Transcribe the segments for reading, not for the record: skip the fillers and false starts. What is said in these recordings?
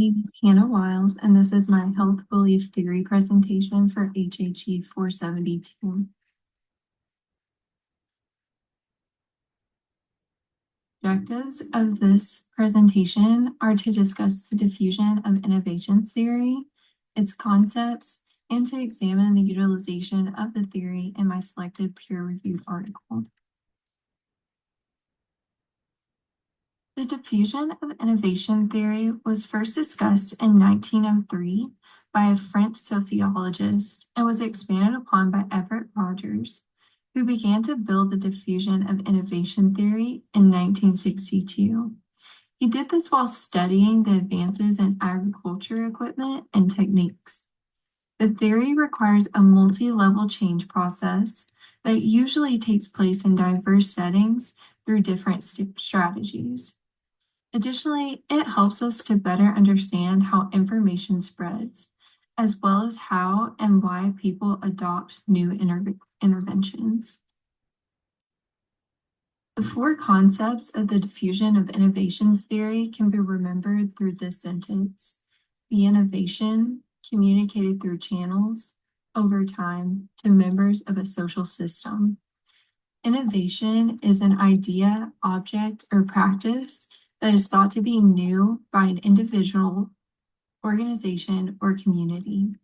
name is Hannah Wiles, and this is my health belief theory presentation for HHE 472. Objectives of this presentation are to discuss the diffusion of innovations theory, its concepts, and to examine the utilization of the theory in my selected peer-reviewed article. The diffusion of innovation theory was first discussed in 1903 by a French sociologist and was expanded upon by Everett Rogers, who began to build the diffusion of innovation theory in 1962. He did this while studying the advances in agriculture equipment and techniques. The theory requires a multi-level change process that usually takes place in diverse settings through different strategies. Additionally, it helps us to better understand how information spreads, as well as how and why people adopt new interventions. The four concepts of the diffusion of innovations theory can be remembered through this sentence. The innovation communicated through channels over time to members of a social system. Innovation is an idea, object, or practice that is thought to be new by an individual, organization, or community.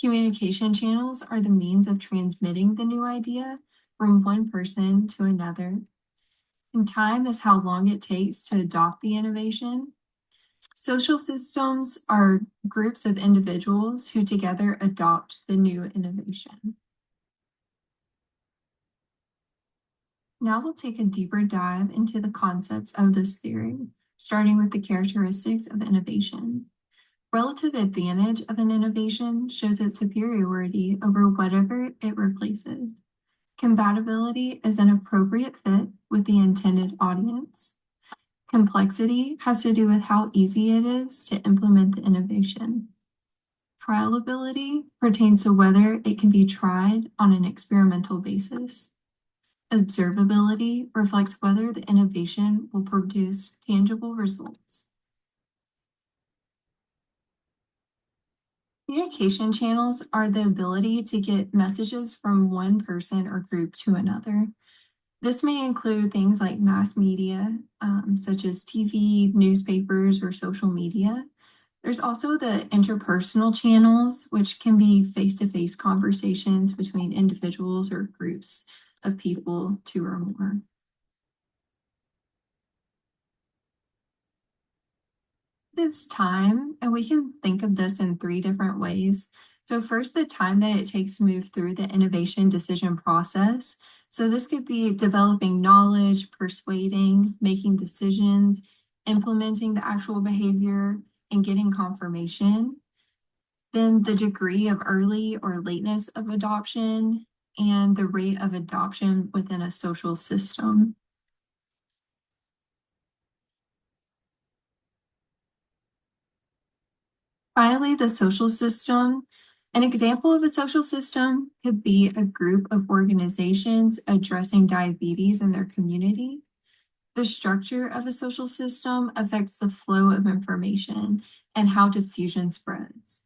Communication channels are the means of transmitting the new idea from one person to another. And time is how long it takes to adopt the innovation. Social systems are groups of individuals who together adopt the new innovation. Now we'll take a deeper dive into the concepts of this theory, starting with the characteristics of innovation. Relative advantage of an innovation shows its superiority over whatever it replaces. Compatibility is an appropriate fit with the intended audience. Complexity has to do with how easy it is to implement the innovation. Trialability pertains to whether it can be tried on an experimental basis. Observability reflects whether the innovation will produce tangible results. Communication channels are the ability to get messages from one person or group to another. This may include things like mass media, such as TV, newspapers, or social media. There's also the interpersonal channels, which can be face-to-face conversations between individuals or groups of people, two or more. This time, and we can think of this in three different ways. So first, the time that it takes to move through the innovation decision process. So this could be developing knowledge, persuading, making decisions, implementing the actual behavior, and getting confirmation. Then the degree of early or lateness of adoption, and the rate of adoption within a social system. Finally, the social system. An example of a social system could be a group of organizations addressing diabetes in their community. The structure of a social system affects the flow of information and how diffusion spreads.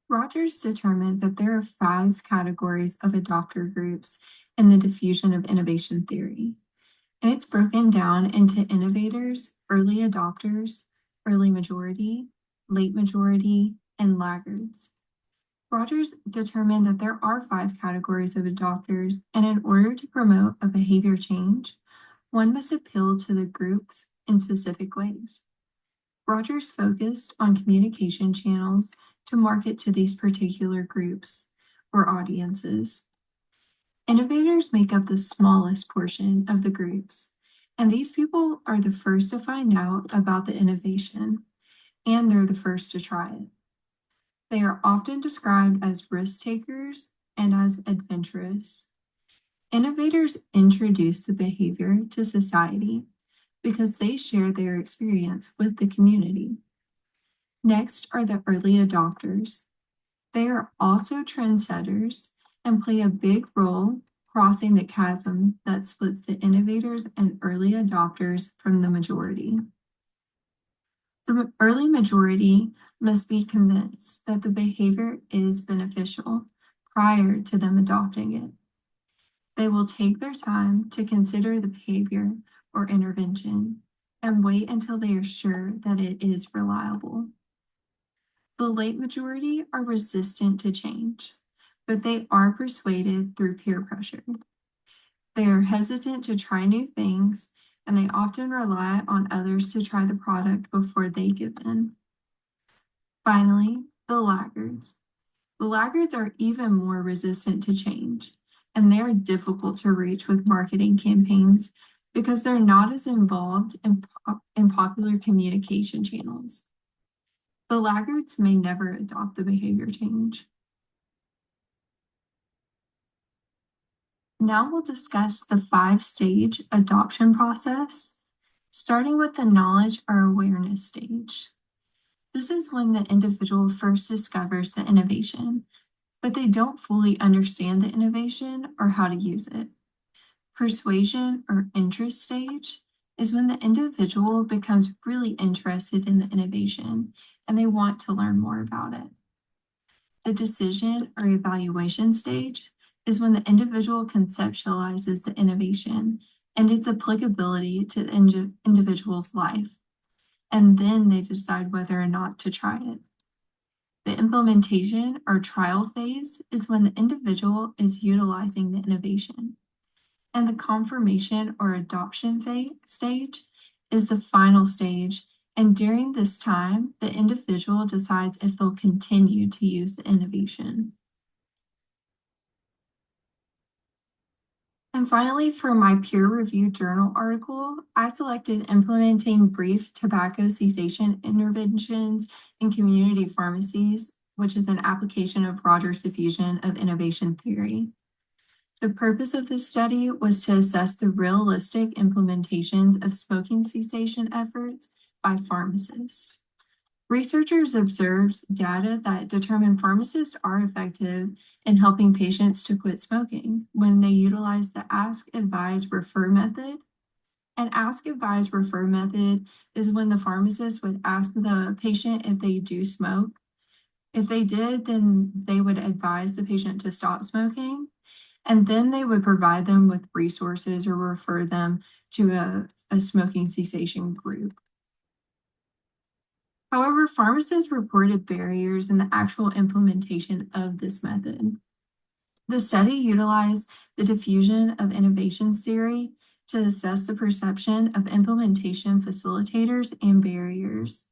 Rogers determined that there are 5 categories of adopter groups in the diffusion of innovation theory. And it's broken down into innovators, early adopters, early majority, late majority, and laggards. Rogers determined that there are 5 categories of adopters, and in order to promote a behavior change, one must appeal to the groups in specific ways. Rogers focused on communication channels to market to these particular groups or audiences. Innovators make up the smallest portion of the groups, and these people are the first to find out about the innovation, and they're the first to try it. They are often described as risk takers and as adventurous. Innovators introduce the behavior to society because they share their experience with the community. Next are the early adopters. They are also trendsetters and play a big role crossing the chasm that splits the innovators and early adopters from the majority. The early majority must be convinced that the behavior is beneficial prior to them adopting it. They will take their time to consider the behavior or intervention and wait until they are sure that it is reliable. The late majority are resistant to change, but they are persuaded through peer pressure. They are hesitant to try new things, and they often rely on others to try the product before they give in. Finally, the laggards. The laggards are even more resistant to change, and they are difficult to reach with marketing campaigns because they're not as involved in popular communication channels. The laggards may never adopt the behavior change. Now we'll discuss the 5-stage adoption process, starting with the knowledge or awareness stage. This is when the individual first discovers the innovation, but they don't fully understand the innovation or how to use it. Persuasion or interest stage is when the individual becomes really interested in the innovation and they want to learn more about it. The decision or evaluation stage is when the individual conceptualizes the innovation and its applicability to the individual's life, and then they decide whether or not to try it. The implementation or trial phase is when the individual is utilizing the innovation. And the confirmation or adoption stage is the final stage. And during this time, the individual decides if they'll continue to use the innovation. And finally, for my peer-reviewed journal article, I selected implementing brief tobacco cessation interventions in community pharmacies, which is an application of Rogers' diffusion of innovation theory. The purpose of this study was to assess the realistic implementations of smoking cessation efforts by pharmacists. Researchers observed data that determined pharmacists are effective in helping patients to quit smoking when they utilize the Ask, Advise, Refer method. An Ask, Advise, Refer method is when the pharmacist would ask the patient if they do smoke. If they did, then they would advise the patient to stop smoking, and then they would provide them with resources or refer them to a smoking cessation group. However, pharmacists reported barriers in the actual implementation of this method. The study utilized the diffusion of innovations theory to assess the perception of implementation facilitators and barriers,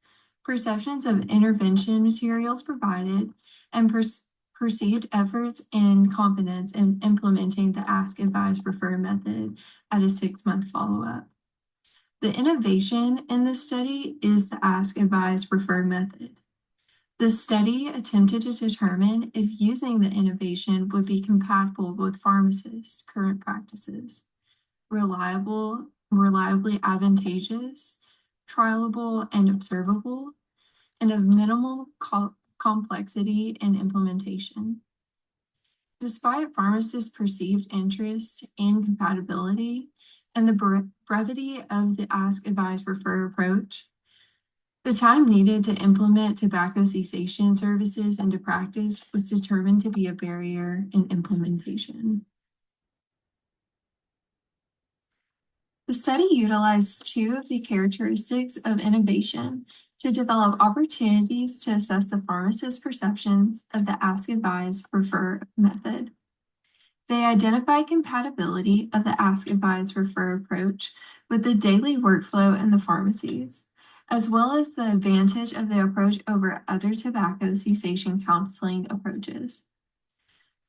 perceptions of intervention materials provided, and perceived efforts and confidence in implementing the Ask, Advise, Refer method at a 6-month follow-up. The innovation in this study is the Ask, Advise, Refer method. The study attempted to determine if using the innovation would be compatible with pharmacists' current practices, reliably advantageous, trialable and observable, and of minimal complexity in implementation. Despite pharmacists' perceived interest and compatibility and the brevity of the Ask, Advise, Refer approach, the time needed to implement tobacco cessation services into practice was determined to be a barrier in implementation. The study utilized 2 of the characteristics of innovation to develop opportunities to assess the pharmacist's perceptions of the Ask, Advise, Refer method. They identified compatibility of the Ask, Advise, Refer approach with the daily workflow in the pharmacies, as well as the advantage of the approach over other tobacco cessation counseling approaches.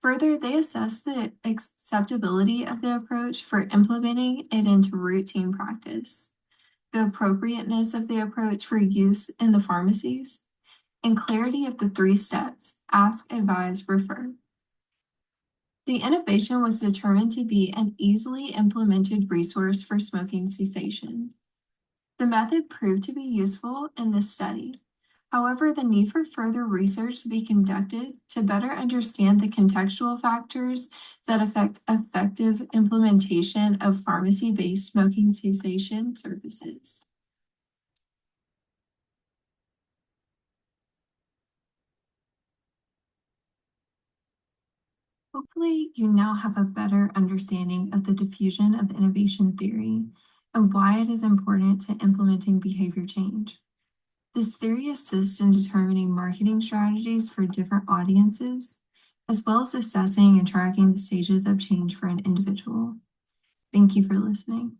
Further, they assessed the acceptability of the approach for implementing it into routine practice, the appropriateness of the approach for use in the pharmacies, and clarity of the 3 steps: Ask, Advise, Refer. The innovation was determined to be an easily implemented resource for smoking cessation. The method proved to be useful in this study, However, the need for further research to be conducted to better understand the contextual factors that affect effective implementation of pharmacy-based smoking cessation services. Hopefully, you now have a better understanding of the diffusion of innovation theory and why it is important to implementing behavior change. This theory assists in determining marketing strategies for different audiences, as well as assessing and tracking the stages of change for an individual. Thank you for listening.